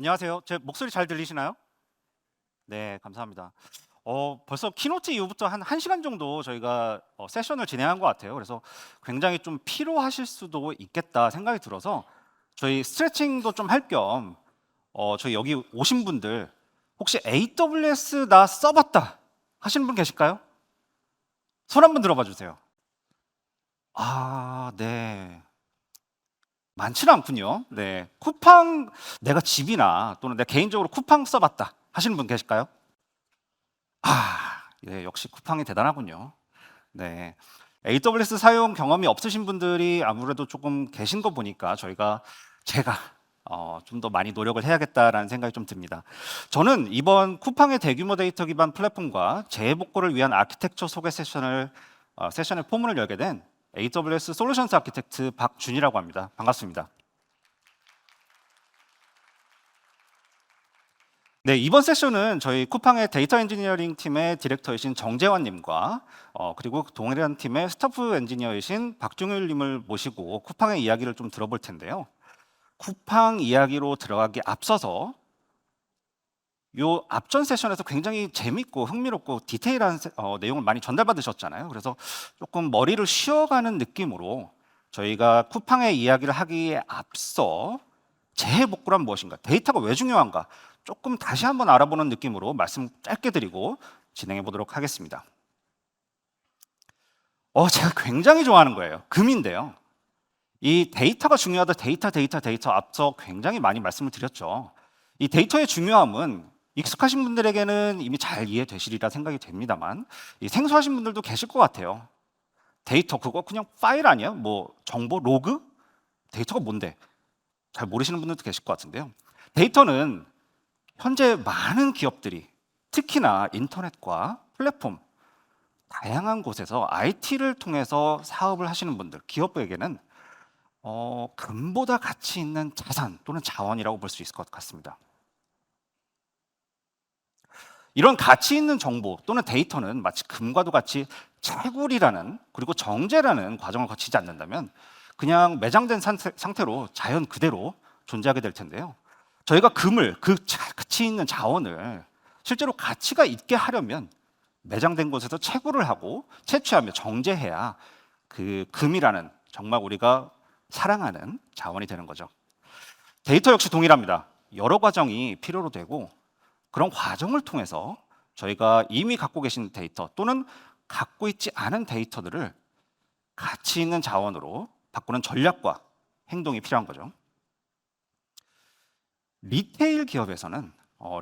안녕하세요. 제 목소리 잘 들리시나요? 네, 감사합니다. 벌써 키노트 이후부터 한 1시간 정도 저희가 세션을 진행한 것 같아요. 그래서 굉장히 좀 피로하실 수도 있겠다 생각이 들어서 저희 스트레칭도 좀 할 겸 저희 여기 오신 분들 혹시 AWS 나 써봤다 하시는 분 계실까요? 손 한번 들어봐 주세요. 아, 네. 많지는 않군요. 네. 쿠팡 내가 집이나 또는 내가 개인적으로 쿠팡 써봤다 하시는 분 계실까요? 네, 역시 쿠팡이 대단하군요. 네. AWS 사용 경험이 없으신 분들이 아무래도 조금 계신 거 보니까 제가 좀 더 많이 노력을 해야겠다라는 생각이 좀 듭니다. 저는 이번 쿠팡의 대규모 데이터 기반 플랫폼과 재해복구를 위한 아키텍처 소개 세션의 포문을 열게 된 AWS 솔루션스 아키텍트 박준이라고 합니다. 반갑습니다. 네, 이번 세션은 저희 쿠팡의 데이터 엔지니어링 팀의 디렉터이신 정재환 님과 그리고 동일한 팀의 스타프 엔지니어이신 박중일 님을 모시고 쿠팡의 이야기를 좀 들어볼 텐데요. 쿠팡 이야기로 들어가기 앞서서 요 앞전 세션에서 굉장히 재밌고 흥미롭고 디테일한 내용을 많이 전달받으셨잖아요. 그래서 조금 머리를 쉬어가는 느낌으로 저희가 쿠팡의 이야기를 하기에 앞서 재해복구란 무엇인가, 데이터가 왜 중요한가 조금 다시 한번 알아보는 느낌으로 말씀 짧게 드리고 진행해 보도록 하겠습니다. 제가 굉장히 좋아하는 거예요. 금인데요. 이 데이터가 중요하다, 데이터 앞서 굉장히 많이 말씀을 드렸죠. 이 데이터의 중요함은 익숙하신 분들에게는 이미 잘 이해되시리라 생각이 됩니다만 이 생소하신 분들도 계실 것 같아요. 데이터 그거 그냥 파일 아니야? 뭐 정보 로그? 데이터가 뭔데? 잘 모르시는 분들도 계실 것 같은데요. 데이터는 현재 많은 기업들이 특히나 인터넷과 플랫폼 다양한 곳에서 IT를 통해서 사업을 하시는 분들, 기업에게는 금보다 가치 있는 자산 또는 자원이라고 볼 수 있을 것 같습니다. 이런 가치 있는 정보 또는 데이터는 마치 금과도 같이 채굴이라는 그리고 정제라는 과정을 거치지 않는다면 그냥 매장된 상태로 자연 그대로 존재하게 될 텐데요. 저희가 금을, 그 가치 있는 자원을 실제로 가치가 있게 하려면 매장된 곳에서 채굴을 하고 채취하며 정제해야 그 금이라는 정말 우리가 사랑하는 자원이 되는 거죠. 데이터 역시 동일합니다. 여러 과정이 필요로 되고 그런 과정을 통해서 저희가 이미 갖고 계신 데이터 또는 갖고 있지 않은 데이터들을 가치 있는 자원으로 바꾸는 전략과 행동이 필요한 거죠. 리테일 기업에서는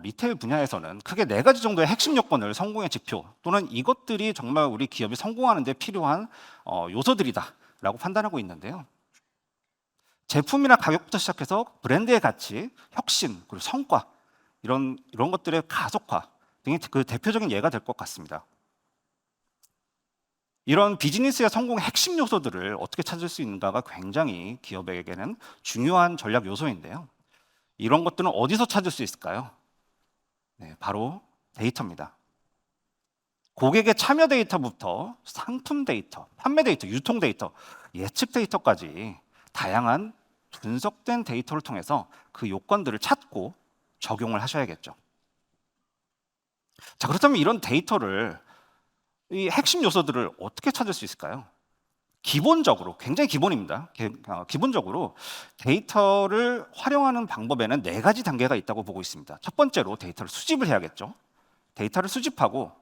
리테일 분야에서는 크게 4가지 정도의 핵심 요건을 성공의 지표 또는 이것들이 정말 우리 기업이 성공하는 데 필요한 요소들이다라고 판단하고 있는데요. 제품이나 가격부터 시작해서 브랜드의 가치, 혁신, 그리고 성과 이런 것들의 가속화 등이 그 대표적인 예가 될 것 같습니다. 이런 비즈니스의 성공의 핵심 요소들을 어떻게 찾을 수 있는가가 굉장히 기업에게는 중요한 전략 요소인데요. 이런 것들은 어디서 찾을 수 있을까요? 네, 바로 데이터입니다. 고객의 참여 데이터부터 상품 데이터, 판매 데이터, 유통 데이터, 예측 데이터까지 다양한 분석된 데이터를 통해서 그 요건들을 찾고 적용을 하셔야겠죠. 자, 그렇다면 이런 데이터를 이 핵심 요소들을 어떻게 찾을 수 있을까요? 기본적으로 굉장히 기본입니다. 기본적으로 데이터를 활용하는 방법에는 4가지 단계가 있다고 보고 있습니다. 첫 번째로 데이터를 수집을 해야겠죠. 데이터를 수집하고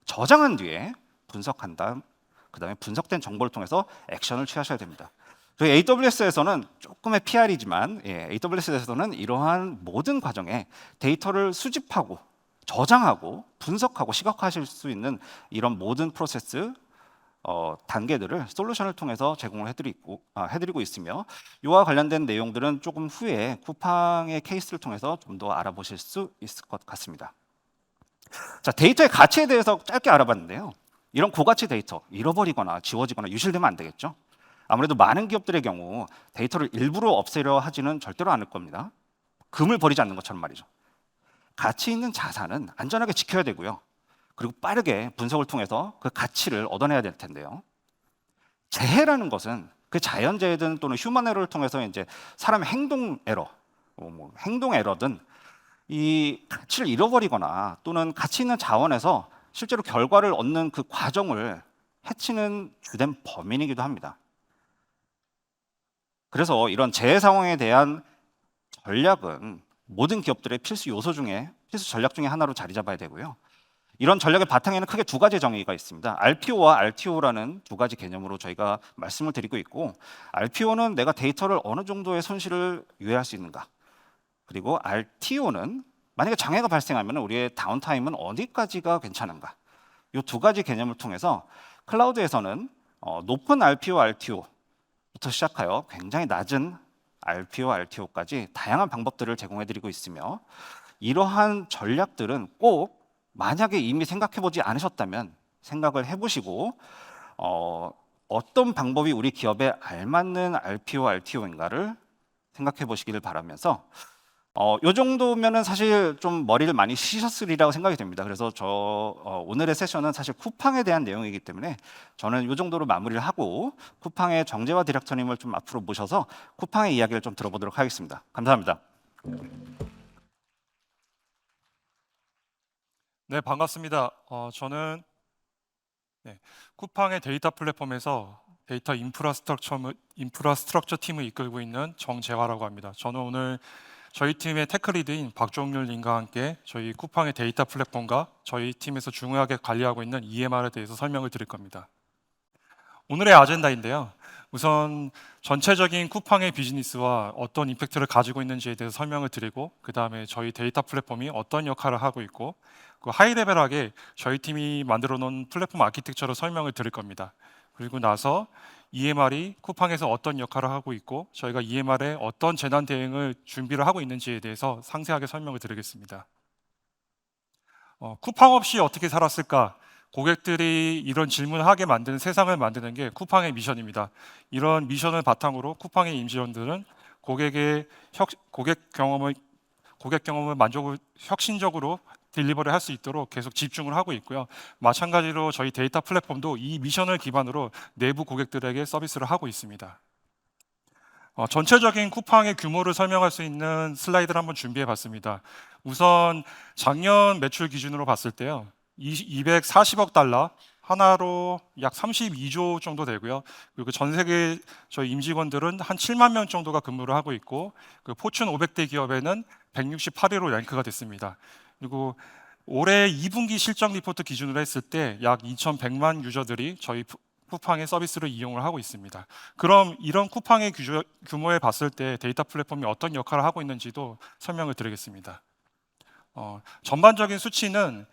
저장한 뒤에 분석한 다음 그다음에 분석된 정보를 통해서 액션을 취하셔야 됩니다. 저희 AWS에서는 조금의 PR이지만 AWS에서는 이러한 모든 과정에 데이터를 수집하고 저장하고 분석하고 시각화하실 수 있는 이런 모든 프로세스 단계들을 솔루션을 통해서 제공을 해드리고 있으며 이와 관련된 내용들은 조금 후에 쿠팡의 케이스를 통해서 좀 더 알아보실 수 있을 것 같습니다. 자, 데이터의 가치에 대해서 짧게 알아봤는데요. 이런 고가치 데이터 잃어버리거나 지워지거나 유실되면 안 되겠죠. 아무래도 많은 기업들의 경우 데이터를 일부러 없애려 하지는 절대로 않을 겁니다. 금을 버리지 않는 것처럼 말이죠. 가치 있는 자산은 안전하게 지켜야 되고요. 그리고 빠르게 분석을 통해서 그 가치를 얻어내야 될 텐데요. 재해라는 것은 그 자연재해든 또는 휴먼 에러를 통해서 이제 사람의 행동 에러, 행동 에러든 이 가치를 잃어버리거나 또는 가치 있는 자원에서 실제로 결과를 얻는 그 과정을 해치는 주된 범인이기도 합니다. 그래서 이런 재해 상황에 대한 전략은 모든 기업들의 필수 전략 중에 하나로 자리 잡아야 되고요. 이런 전략의 바탕에는 크게 두 가지 정의가 있습니다. RPO와 RTO라는 두 가지 개념으로 저희가 말씀을 드리고 있고, RPO는 내가 데이터를 어느 정도의 손실을 유예할 수 있는가, 그리고 RTO는 만약에 장애가 발생하면 우리의 다운타임은 어디까지가 괜찮은가. 이 두 가지 개념을 통해서 클라우드에서는 높은 RPO, RTO부터 시작하여 굉장히 낮은 RPO, RTO까지 다양한 방법들을 제공해드리고 있으며, 이러한 전략들은 꼭 만약에 이미 생각해보지 않으셨다면 생각을 해보시고 어떤 방법이 우리 기업에 알맞는 RPO, RTO인가를 생각해 보시기를 바라면서 요 정도면은 사실 좀 머리를 많이 쉬셨으리라고 생각이 됩니다. 그래서 오늘의 세션은 사실 쿠팡에 대한 내용이기 때문에 저는 요 정도로 마무리를 하고 쿠팡의 정재화 디렉터님을 좀 앞으로 모셔서 쿠팡의 이야기를 좀 들어보도록 하겠습니다. 감사합니다. 네, 반갑습니다. 저는 쿠팡의 데이터 플랫폼에서 데이터 인프라스트럭처 팀을 이끌고 있는 정재화라고 합니다. 저는 오늘 저희 팀의 테크리드인 박종률 님과 함께 저희 쿠팡의 데이터 플랫폼과 저희 팀에서 중요하게 관리하고 있는 EMR에 대해서 설명을 드릴 겁니다. 오늘의 아젠다인데요. 우선 전체적인 쿠팡의 비즈니스와 어떤 임팩트를 가지고 있는지에 대해서 설명을 드리고, 그 다음에 저희 데이터 플랫폼이 어떤 역할을 하고 있고, 그 하이레벨하게 저희 팀이 만들어 놓은 플랫폼 아키텍처를 설명을 드릴 겁니다. 그리고 나서 EMR이 쿠팡에서 어떤 역할을 하고 있고, 저희가 EMR에 어떤 재난 대응을 준비를 하고 있는지에 대해서 상세하게 설명을 드리겠습니다. 쿠팡 없이 어떻게 살았을까? 고객들이 이런 질문을 하게 만드는 세상을 만드는 게 쿠팡의 미션입니다. 이런 미션을 바탕으로 쿠팡의 임직원들은 고객 경험을 만족을 혁신적으로 딜리버리 할 수 있도록 계속 집중을 하고 있고요. 마찬가지로 저희 데이터 플랫폼도 이 미션을 기반으로 내부 고객들에게 서비스를 하고 있습니다. 전체적인 쿠팡의 규모를 설명할 수 있는 슬라이드를 한번 준비해 봤습니다. 우선 작년 매출 기준으로 봤을 때요. 240억 달러, 하나로 약 32조 정도 되고요. 그리고 전 세계 저희 임직원들은 한 7만 명 정도가 근무를 하고 있고, 그 포춘 500대 기업에는 168위로 랭크가 됐습니다. 그리고 올해 2분기 실적 리포트 기준으로 했을 때 약 2,100만 유저들이 저희 쿠팡의 서비스를 이용을 하고 있습니다. 그럼 이런 쿠팡의 규모에 봤을 때 데이터 플랫폼이 어떤 역할을 하고 있는지도 설명을 드리겠습니다. 전반적인 수치는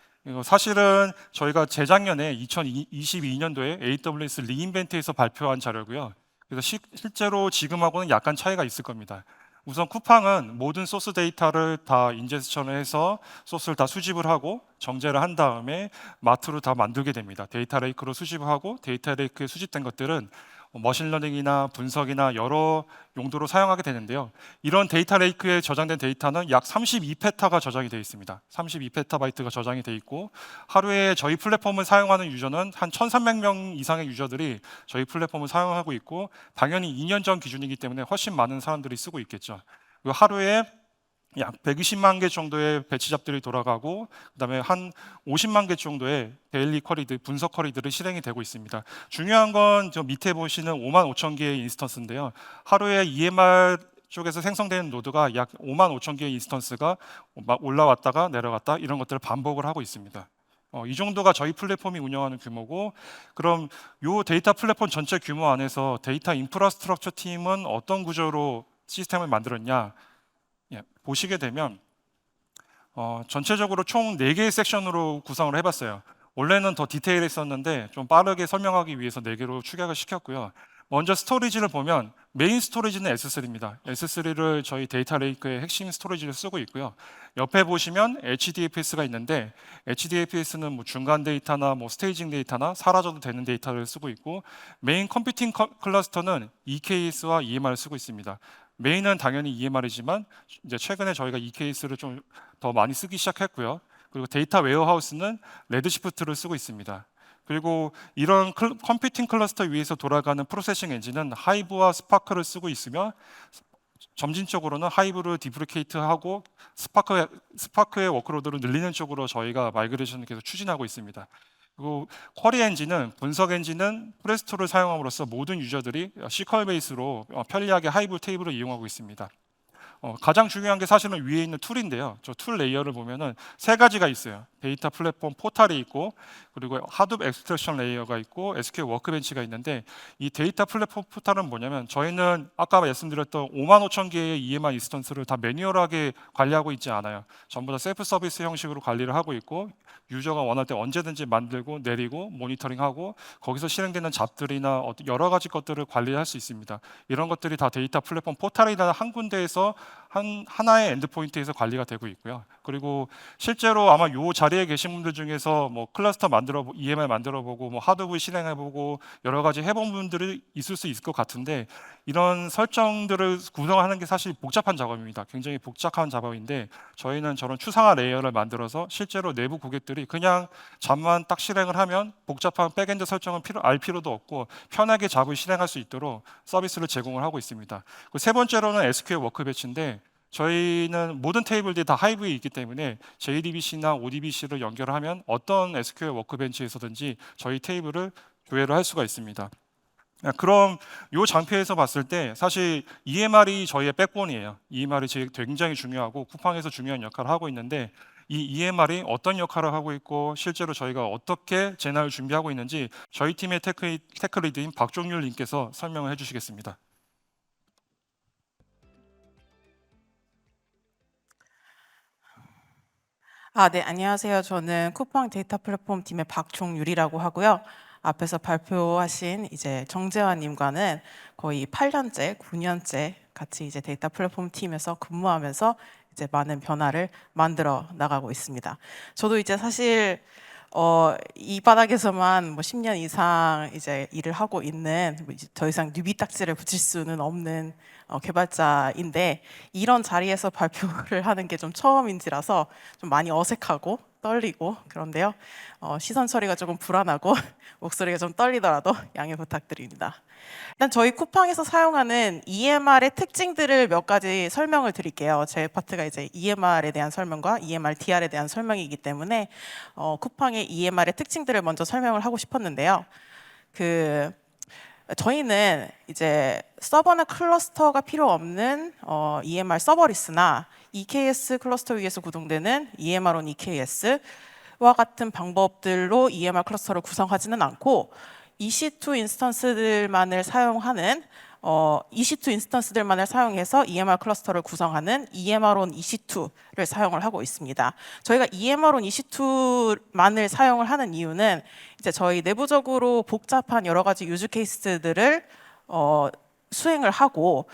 사실은 저희가 재작년에 2022년도에 AWS 리인벤트에서 발표한 자료고요. 그래서 실제로 지금하고는 약간 차이가 있을 겁니다. 우선 쿠팡은 모든 소스 데이터를 다 인제스션을 해서 소스를 다 수집을 하고 정제를 한 다음에 마트로 다 만들게 됩니다. 데이터 레이크로 수집을 하고, 데이터 레이크에 수집된 것들은 머신러닝이나 분석이나 여러 용도로 사용하게 되는데요. 이런 데이터 레이크에 저장된 데이터는 약 32페타가 저장이 되어 있습니다. 32페타바이트가 저장이 되어 있고, 하루에 저희 플랫폼을 사용하는 유저는 한 1,300명 이상의 유저들이 저희 플랫폼을 사용하고 있고, 당연히 2년 전 기준이기 때문에 훨씬 많은 사람들이 쓰고 있겠죠. 그리고 하루에 약 120만 개 정도의 배치 잡들이 돌아가고, 그다음에 한 50만 개 정도의 데일리 쿼리들, 분석 쿼리들이 실행이 되고 있습니다. 중요한 건 저 밑에 보시는 5만 5천 개의 인스턴스인데요. 하루에 EMR 쪽에서 생성되는 노드가 약 5만 5천 개의 인스턴스가 올라왔다가 내려갔다 이런 것들을 반복을 하고 있습니다. 이 정도가 저희 플랫폼이 운영하는 규모고, 그럼 이 데이터 플랫폼 전체 규모 안에서 데이터 인프라스트럭처 팀은 어떤 구조로 시스템을 만들었냐? 보시게 되면 전체적으로 총 4개의 섹션으로 구성을 해봤어요. 원래는 더 디테일했었는데 좀 빠르게 설명하기 위해서 4개로 축약을 시켰고요. 먼저 스토리지를 보면 메인 스토리지는 S3입니다. S3를 저희 데이터 레이크의 핵심 스토리지를 쓰고 있고요. 옆에 보시면 HDFS가 있는데, HDFS는 뭐 중간 데이터나 뭐 스테이징 데이터나 사라져도 되는 데이터를 쓰고 있고, 메인 컴퓨팅 클러스터는 EKS와 EMR을 쓰고 있습니다. 메인은 당연히 EMR이지만 이제 최근에 저희가 EKS를 좀 더 많이 쓰기 시작했고요. 그리고 데이터 웨어하우스는 레드시프트를 쓰고 있습니다. 그리고 이런 컴퓨팅 클러스터 위에서 돌아가는 프로세싱 엔진은 하이브와 스파크를 쓰고 있으며, 점진적으로는 하이브를 디프리케이트하고 스파크의 워크로드를 늘리는 쪽으로 저희가 마이그레이션을 계속 추진하고 있습니다. 그리고 쿼리 엔진은 분석 엔진은 프레스토를 사용함으로써 모든 유저들이 SQL 베이스로 편리하게 하이브 테이블을 이용하고 있습니다. 가장 중요한 게 사실은 위에 있는 툴인데요. 저 툴 레이어를 보면은 세 가지가 있어요. 데이터 플랫폼 포탈이 있고, 그리고 하둡 엑스트랙션 레이어가 있고, SQL 워크벤치가 있는데, 이 데이터 플랫폼 포탈은 뭐냐면 저희는 아까 말씀드렸던 55,000 개의 EMR 인스턴스를 다 매뉴얼하게 관리하고 있지 않아요. 전부 다 셀프 서비스 형식으로 관리를 하고 있고, 유저가 원할 때 언제든지 만들고 내리고 모니터링하고 거기서 실행되는 잡들이나 여러 가지 것들을 관리할 수 있습니다. 이런 것들이 다 데이터 플랫폼 포탈이라는 한 군데에서 하나의 엔드포인트에서 관리가 되고 있고요. 그리고 실제로 아마 이 자리에 계신 분들 중에서 뭐 클러스터 EMR 만들어보고 뭐 하드브 실행해보고 여러 가지 해본 분들이 있을 수 있을 것 같은데, 이런 설정들을 구성하는 게 사실 복잡한 작업입니다. 굉장히 복잡한 작업인데 저희는 저런 추상화 레이어를 만들어서 실제로 내부 고객들이 그냥 잡만 딱 실행을 하면 복잡한 백엔드 설정은 알 필요도 없고 편하게 잡을 실행할 수 있도록 서비스를 제공을 하고 있습니다. 세 번째로는 SQL 워크배치인데, 저희는 모든 테이블들이 다 하이브에 있기 때문에 JDBC나 ODBC를 연결하면 어떤 SQL 워크벤치에서든지 저희 테이블을 조회를 할 수가 있습니다. 그럼 이 장표에서 봤을 때 사실 EMR이 저희의 백본이에요. EMR이 굉장히 중요하고 쿠팡에서 중요한 역할을 하고 있는데, 이 EMR이 어떤 역할을 하고 있고 실제로 저희가 어떻게 제나를 준비하고 있는지 저희 팀의 테크 리드인 박종률 님께서 설명을 해주시겠습니다. 네, 안녕하세요. 저는 쿠팡 데이터 플랫폼 팀의 박종율이라고 하고요. 앞에서 발표하신 이제 정재환 님과는 거의 8년째, 9년째 같이 이제 데이터 플랫폼 팀에서 근무하면서 이제 많은 변화를 만들어 나가고 있습니다. 저도 이제 사실 이 바닥에서만 뭐 10년 이상 이제 일을 하고 있는 이제 더 이상 뉴비 딱지를 붙일 수는 없는 개발자인데, 이런 자리에서 발표를 하는 게 좀 처음인지라서 좀 많이 어색하고 떨리고 그런데요. 시선 처리가 조금 불안하고 목소리가 좀 떨리더라도 양해 부탁드립니다. 일단 저희 쿠팡에서 사용하는 EMR의 특징들을 몇 가지 설명을 드릴게요. 제 파트가 이제 EMR에 대한 설명과 EMR DR에 대한 설명이기 때문에 쿠팡의 EMR의 특징들을 먼저 설명을 하고 싶었는데요. 저희는 이제 서버나 클러스터가 필요 없는 EMR 서버리스나 EKS 클러스터 위에서 구동되는 EMR on EKS와 같은 방법들로 EMR 클러스터를 구성하지는 않고, EC2 인스턴스들만을 사용하는 EC2 인스턴스들만을 사용해서 EMR 클러스터를 구성하는 EMR on EC2를 사용을 하고 있습니다. 저희가 EMR on EC2만을 사용을 하는 이유는 이제 저희 내부적으로 복잡한 여러 가지 유즈 케이스들을 수행을 하고,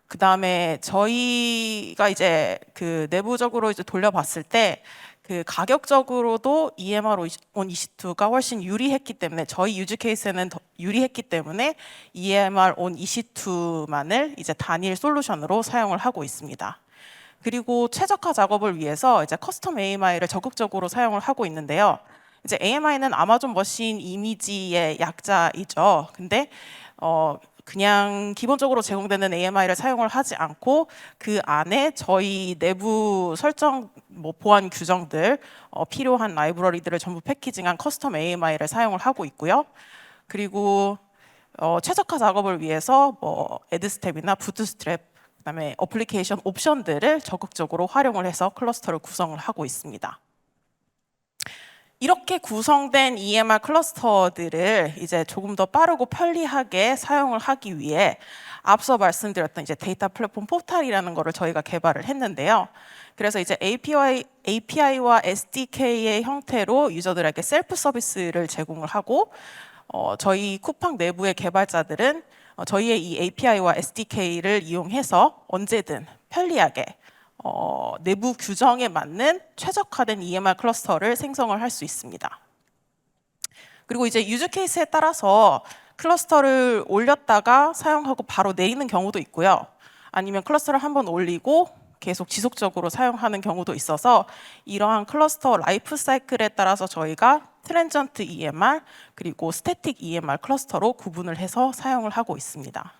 그 다음에 저희가 이제 그 내부적으로 이제 돌려봤을 때 그 가격적으로도 EMR on EC2가 훨씬 유리했기 때문에, 저희 유즈 케이스에는 더 유리했기 때문에 EMR on EC2만을 이제 단일 솔루션으로 사용을 하고 있습니다. 그리고 최적화 작업을 위해서 이제 커스텀 AMI를 적극적으로 사용을 하고 있는데요. 이제 AMI는 아마존 머신 이미지의 약자이죠. 근데 그냥 기본적으로 제공되는 AMI를 사용을 하지 않고 그 안에 저희 내부 설정, 뭐 보안 규정들, 필요한 라이브러리들을 전부 패키징한 커스텀 AMI를 사용을 하고 있고요. 그리고 최적화 작업을 위해서 뭐 애드스텝이나 부트스트랩, 그다음에 어플리케이션 옵션들을 적극적으로 활용을 해서 클러스터를 구성을 하고 있습니다. 이렇게 구성된 EMR 클러스터들을 이제 조금 더 빠르고 편리하게 사용을 하기 위해 앞서 말씀드렸던 이제 데이터 플랫폼 포탈이라는 거를 저희가 개발을 했는데요. 그래서 이제 API와 SDK의 형태로 유저들에게 셀프 서비스를 제공을 하고, 저희 쿠팡 내부의 개발자들은 저희의 이 API와 SDK를 이용해서 언제든 편리하게 내부 규정에 맞는 최적화된 EMR 클러스터를 생성을 할 수 있습니다. 그리고 이제 유즈 케이스에 따라서 클러스터를 올렸다가 사용하고 바로 내리는 경우도 있고요. 아니면 클러스터를 한번 올리고 계속 지속적으로 사용하는 경우도 있어서, 이러한 클러스터 라이프 사이클에 따라서 저희가 트랜전트 EMR 그리고 스태틱 EMR 클러스터로 구분을 해서 사용을 하고 있습니다.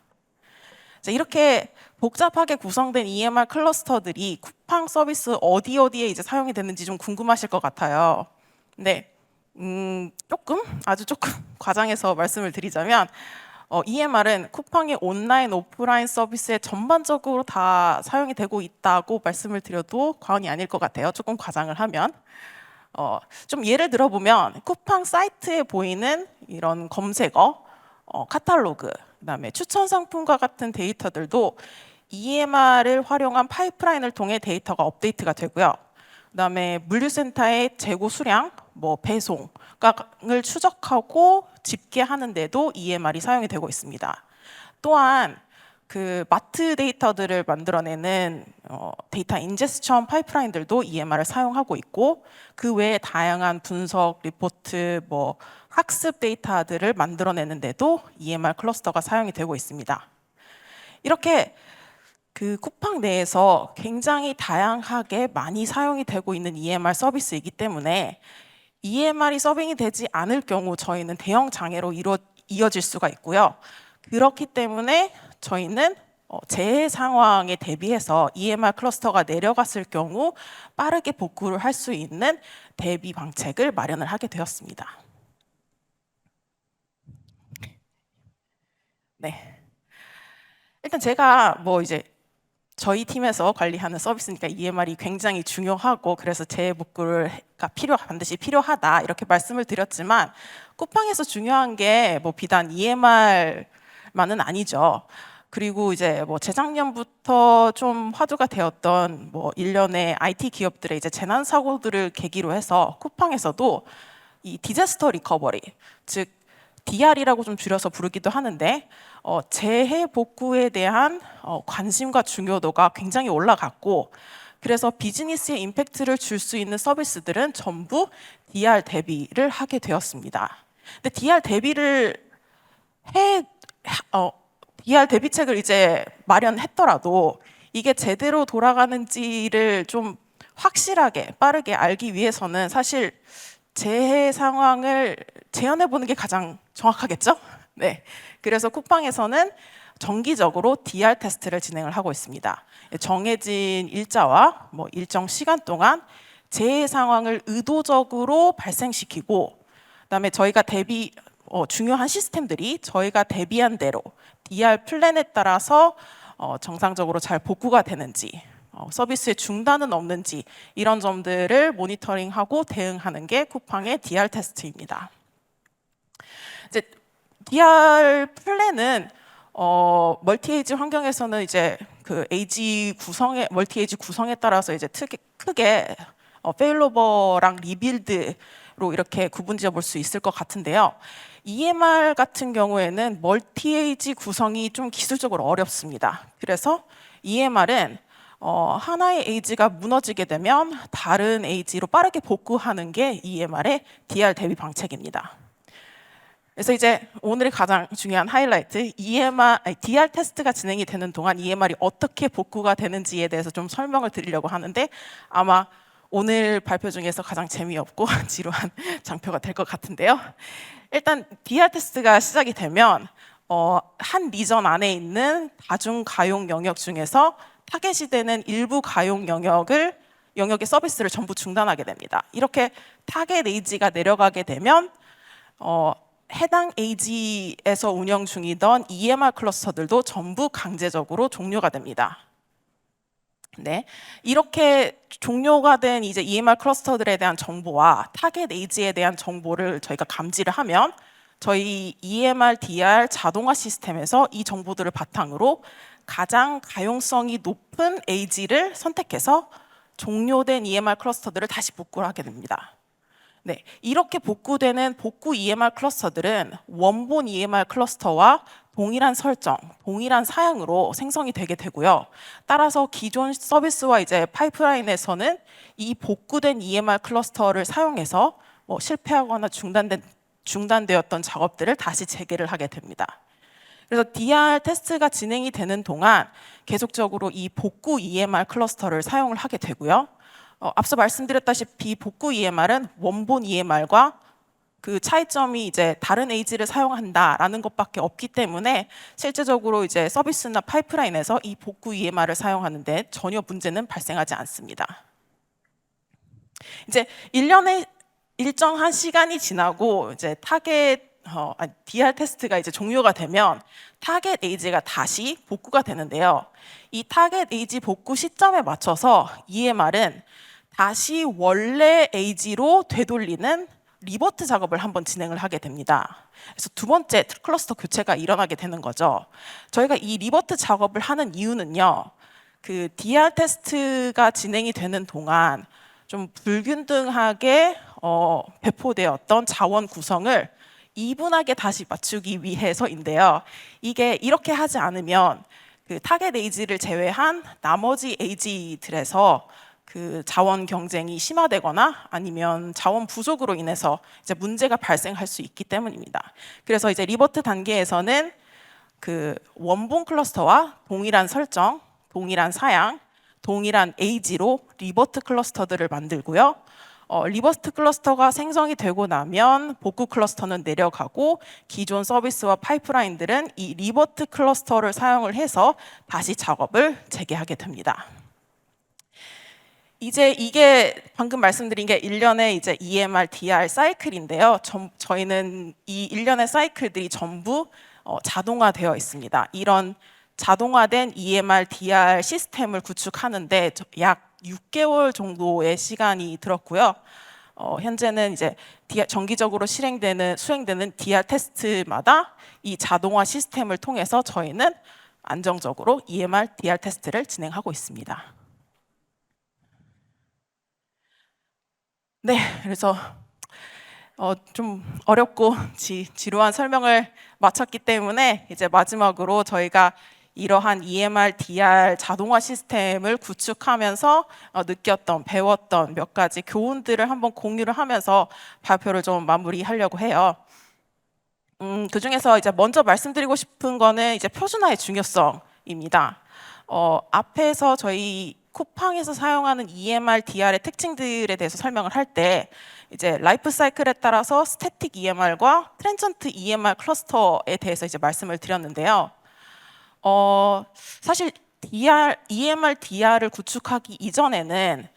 자, 이렇게 복잡하게 구성된 EMR 클러스터들이 쿠팡 서비스 어디에 이제 사용이 되는지 좀 궁금하실 것 같아요. 네, 아주 조금 과장해서 말씀을 드리자면 EMR은 쿠팡의 온라인, 오프라인 서비스에 전반적으로 다 사용이 되고 있다고 말씀을 드려도 과언이 아닐 것 같아요. 조금 과장을 하면. 좀 예를 들어보면 쿠팡 사이트에 보이는 이런 검색어, 카탈로그, 그다음에 추천 상품과 같은 데이터들도 EMR을 활용한 파이프라인을 통해 데이터가 업데이트가 되고요. 그다음에 물류센터의 재고 수량, 뭐 배송을 추적하고 집계하는데도 EMR이 사용이 되고 있습니다. 또한 그 마트 데이터들을 만들어내는 데이터 인제스션 파이프라인들도 EMR을 사용하고 있고, 그 외에 다양한 분석, 리포트, 뭐 학습 데이터들을 만들어내는데도 EMR 클러스터가 사용이 되고 있습니다. 이렇게 그 쿠팡 내에서 굉장히 다양하게 많이 사용이 되고 있는 EMR 서비스이기 때문에 EMR이 서빙이 되지 않을 경우 저희는 대형 장애로 이어질 수가 있고요. 그렇기 때문에 저희는 재해 상황에 대비해서 EMR 클러스터가 내려갔을 경우 빠르게 복구를 할 수 있는 대비 방책을 마련을 하게 되었습니다. 네. 일단 제가 뭐 이제 저희 팀에서 관리하는 서비스니까 EMR이 굉장히 중요하고, 그래서 재복구가 반드시 필요하다 이렇게 말씀을 드렸지만, 쿠팡에서 중요한 게 뭐 비단 EMR만은 아니죠. 그리고 이제 뭐 재작년부터 좀 화두가 되었던 뭐 일련의 IT 기업들의 이제 재난 사고들을 계기로 해서 쿠팡에서도 이 디자스터 리커버리, 즉 DR이라고 좀 줄여서 부르기도 하는데, 재해 복구에 대한 관심과 중요도가 굉장히 올라갔고, 그래서 비즈니스에 임팩트를 줄 수 있는 서비스들은 전부 DR 대비를 하게 되었습니다. 근데 DR 대비책을 이제 마련했더라도 이게 제대로 돌아가는지를 좀 확실하게 빠르게 알기 위해서는 사실 재해 상황을 재현해 보는 게 가장 정확하겠죠? 네. 그래서 쿠팡에서는 정기적으로 DR 테스트를 진행을 하고 있습니다. 정해진 일자와 뭐 일정 시간 동안 재해 상황을 의도적으로 발생시키고, 그다음에 저희가 중요한 시스템들이 저희가 대비한 대로 DR 플랜에 따라서 정상적으로 잘 복구가 되는지, 서비스의 중단은 없는지, 이런 점들을 모니터링하고 대응하는 게 쿠팡의 DR 테스트입니다. 이제 DR 플랜은 멀티에이지 환경에서는 이제 그 멀티 에이지 구성에 따라서 이제 크게 페일로버랑 리빌드로 이렇게 구분지어 볼 수 있을 것 같은데요. EMR 같은 경우에는 멀티 에이지 구성이 좀 기술적으로 어렵습니다. 그래서 EMR은 하나의 에이지가 무너지게 되면 다른 에이지로 빠르게 복구하는 게 EMR의 DR 대비 방책입니다. 그래서 이제 오늘의 가장 중요한 하이라이트, DR 테스트가 진행이 되는 동안 EMR이 어떻게 복구가 되는지에 대해서 좀 설명을 드리려고 하는데, 아마 오늘 발표 중에서 가장 재미없고 지루한 장표가 될 것 같은데요. 일단 DR 테스트가 시작이 되면 한 리전 안에 있는 다중 가용 영역 중에서 타겟이 되는 일부 가용 영역의 서비스를 전부 중단하게 됩니다. 이렇게 타겟 에이지가 내려가게 되면 해당 에이지에서 운영 중이던 EMR 클러스터들도 전부 강제적으로 종료가 됩니다. 네, 이렇게 종료가 된 이제 EMR 클러스터들에 대한 정보와 타겟 에이지에 대한 정보를 저희가 감지를 하면 저희 EMR, DR 자동화 시스템에서 이 정보들을 바탕으로 가장 가용성이 높은 에이지를 선택해서 종료된 EMR 클러스터들을 다시 복구를 하게 됩니다. 네, 이렇게 복구되는 복구 EMR 클러스터들은 원본 EMR 클러스터와 동일한 설정, 동일한 사양으로 생성이 되게 되고요. 따라서 기존 서비스와 이제 파이프라인에서는 이 복구된 EMR 클러스터를 사용해서 실패하거나 중단되었던 작업들을 다시 재개를 하게 됩니다. 그래서 DR 테스트가 진행이 되는 동안 계속적으로 이 복구 EMR 클러스터를 사용을 하게 되고요. 앞서 말씀드렸다시피 복구 EMR은 원본 EMR과 그 차이점이 이제 다른 에이지를 사용한다라는 것밖에 없기 때문에 실제적으로 이제 서비스나 파이프라인에서 이 복구 EMR을 사용하는데 전혀 문제는 발생하지 않습니다. 이제 1년에 일정한 시간이 지나고 이제 DR 테스트가 이제 종료가 되면 타겟 에이지가 다시 복구가 되는데요. 이 타겟 에이지 복구 시점에 맞춰서 EMR은 다시 원래 에이지로 되돌리는 리버트 작업을 한번 진행을 하게 됩니다. 그래서 두 번째 클러스터 교체가 일어나게 되는 거죠. 저희가 이 리버트 작업을 하는 이유는요. 그 DR 테스트가 진행이 되는 동안 좀 불균등하게 배포되었던 자원 구성을 이분하게 다시 맞추기 위해서인데요. 이게 이렇게 하지 않으면 그 타겟 에이지를 제외한 나머지 에이지들에서 그 자원 경쟁이 심화되거나 아니면 자원 부족으로 인해서 이제 문제가 발생할 수 있기 때문입니다. 그래서 이제 리버트 단계에서는 그 원본 클러스터와 동일한 설정, 동일한 사양, 동일한 에이지로 리버트 클러스터들을 만들고요. 리버트 클러스터가 생성이 되고 나면 복구 클러스터는 내려가고 기존 서비스와 파이프라인들은 이 리버트 클러스터를 사용을 해서 다시 작업을 재개하게 됩니다. 이제 이게 방금 말씀드린 게 1년의 이제 EMR, DR 사이클인데요. 저희는 이 1년의 사이클들이 전부 자동화되어 있습니다. 이런 자동화된 EMR, DR 시스템을 구축하는데 약 6개월 정도의 시간이 들었고요. 현재는 이제 정기적으로 수행되는 DR 테스트마다 이 자동화 시스템을 통해서 저희는 안정적으로 EMR, DR 테스트를 진행하고 있습니다. 네, 그래서 좀 어렵고 지루한 설명을 마쳤기 때문에 이제 마지막으로 저희가 이러한 EMR, DR 자동화 시스템을 구축하면서 느꼈던, 배웠던 몇 가지 교훈들을 한번 공유를 하면서 발표를 좀 마무리하려고 해요. 그 중에서 이제 먼저 말씀드리고 싶은 거는 이제 표준화의 중요성입니다. 앞에서 저희 쿠팡에서 사용하는 EMR, DR의 특징들에 대해서 설명을 할 때 이제 라이프 사이클에 따라서 스태틱 EMR과 트랜전트 EMR 클러스터에 대해서 이제 말씀을 드렸는데요. 사실 EMR, DR을 구축하기 이전에는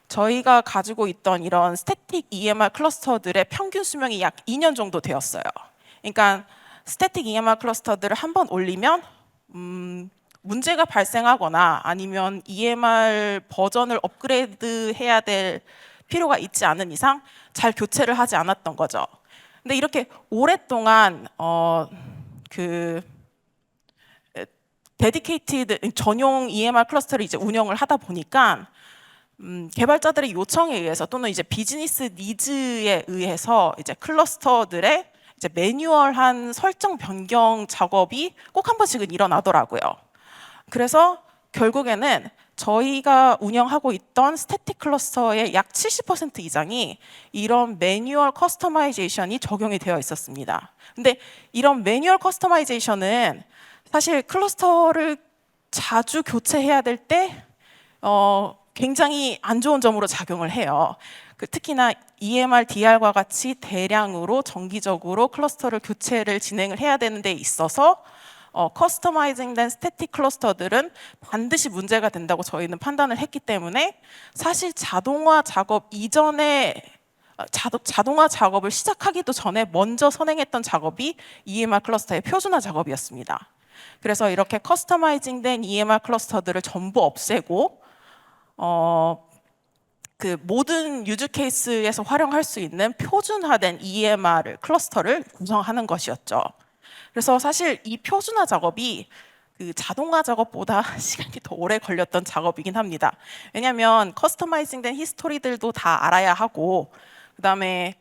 저희가 가지고 있던 이런 스태틱 EMR 클러스터들의 평균 수명이 약 2년 정도 되었어요. 그러니까 스태틱 EMR 클러스터들을 한번 올리면 문제가 발생하거나 아니면 EMR 버전을 업그레이드해야 될 필요가 있지 않은 이상 잘 교체를 하지 않았던 거죠. 근데 이렇게 오랫동안 데디케이티드 전용 EMR 클러스터를 이제 운영을 하다 보니까 개발자들의 요청에 의해서 또는 이제 비즈니스 니즈에 의해서 이제 클러스터들의 이제 매뉴얼한 설정 변경 작업이 꼭 한 번씩은 일어나더라고요. 그래서 결국에는 저희가 운영하고 있던 스태틱 클러스터의 약 70% 이상이 이런 매뉴얼 커스터마이제이션이 적용이 되어 있었습니다. 근데 이런 매뉴얼 커스터마이제이션은 사실 클러스터를 자주 교체해야 될 때 굉장히 안 좋은 점으로 작용을 해요. 특히나 EMR, DR과 같이 대량으로 정기적으로 클러스터를 교체를 진행을 해야 되는 데 있어서 커스터마이징된 스태틱 클러스터들은 반드시 문제가 된다고 저희는 판단을 했기 때문에 사실 자동화 작업 이전에 자동화 작업을 시작하기도 전에 먼저 선행했던 작업이 EMR 클러스터의 표준화 작업이었습니다. 그래서 이렇게 커스터마이징된 EMR 클러스터들을 전부 없애고 그 모든 유즈 케이스에서 활용할 수 있는 표준화된 EMR 클러스터를 구성하는 것이었죠. 그래서 사실 이 표준화 작업이 그 자동화 작업보다 시간이 더 오래 걸렸던 작업이긴 합니다. 왜냐하면 커스터마이징된 히스토리들도 다 알아야 하고, 그다음에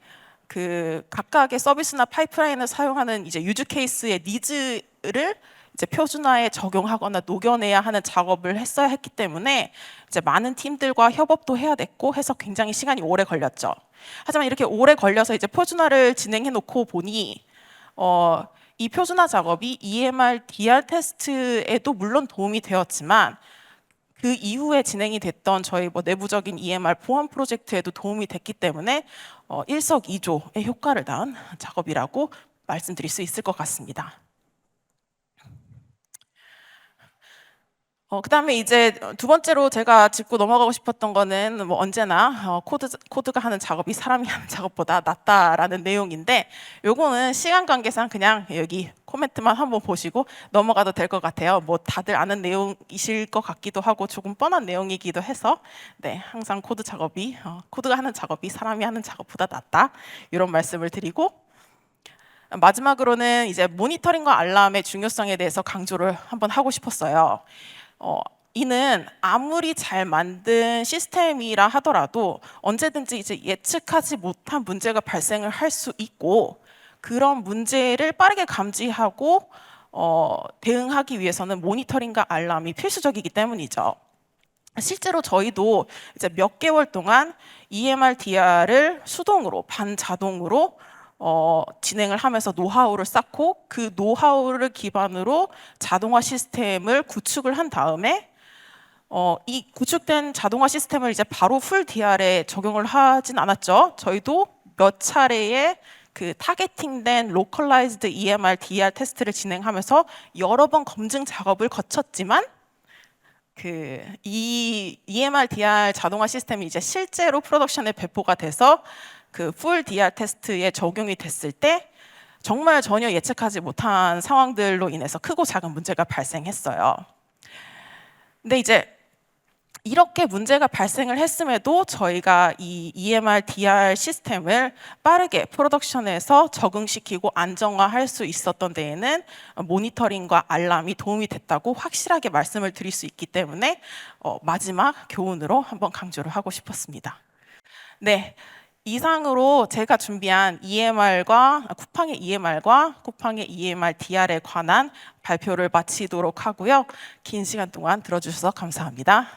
그 각각의 서비스나 파이프라인을 사용하는 이제 유즈 케이스의 니즈를 이제 표준화에 적용하거나 녹여내야 하는 작업을 했어야 했기 때문에 이제 많은 팀들과 협업도 해야 됐고 해서 굉장히 시간이 오래 걸렸죠. 하지만 이렇게 오래 걸려서 이제 표준화를 진행해 놓고 보니 이 표준화 작업이 EMR, DR 테스트에도 물론 도움이 되었지만 그 이후에 진행이 됐던 저희 뭐 내부적인 EMR 보안 프로젝트에도 도움이 됐기 때문에 일석이조의 효과를 낳은 작업이라고 말씀드릴 수 있을 것 같습니다. 그다음에 이제 두 번째로 제가 짚고 넘어가고 싶었던 거는 뭐 언제나 코드가 하는 작업이 사람이 하는 작업보다 낫다라는 내용인데, 요거는 시간 관계상 그냥 여기 코멘트만 한번 보시고 넘어가도 될 것 같아요. 뭐 다들 아는 내용이실 것 같기도 하고 조금 뻔한 내용이기도 해서 네, 항상 코드가 하는 작업이 사람이 하는 작업보다 낫다 이런 말씀을 드리고, 마지막으로는 이제 모니터링과 알람의 중요성에 대해서 강조를 한번 하고 싶었어요. 이는 아무리 잘 만든 시스템이라 하더라도 언제든지 이제 예측하지 못한 문제가 발생을 할 수 있고, 그런 문제를 빠르게 감지하고 대응하기 위해서는 모니터링과 알람이 필수적이기 때문이죠. 실제로 저희도 이제 몇 개월 동안 EMR/DR을 수동으로 반자동으로 진행을 하면서 노하우를 쌓고, 그 노하우를 기반으로 자동화 시스템을 구축을 한 다음에 이 구축된 자동화 시스템을 이제 바로 풀 DR에 적용을 하진 않았죠. 저희도 몇 차례의 그 타겟팅된 로컬라이즈드 EMR/DR 테스트를 진행하면서 여러 번 검증 작업을 거쳤지만, 이 EMR/DR 자동화 시스템이 이제 실제로 프로덕션에 배포가 돼서 그 풀 DR 테스트에 적용이 됐을 때 정말 전혀 예측하지 못한 상황들로 인해서 크고 작은 문제가 발생했어요. 근데 이제 이렇게 문제가 발생을 했음에도 저희가 이 EMR/DR 시스템을 빠르게 프로덕션에서 적응시키고 안정화할 수 있었던 데에는 모니터링과 알람이 도움이 됐다고 확실하게 말씀을 드릴 수 있기 때문에 마지막 교훈으로 한번 강조를 하고 싶었습니다. 네, 이상으로 제가 준비한 쿠팡의 EMR과 쿠팡의 EMR/DR에 관한 발표를 마치도록 하고요. 긴 시간 동안 들어주셔서 감사합니다.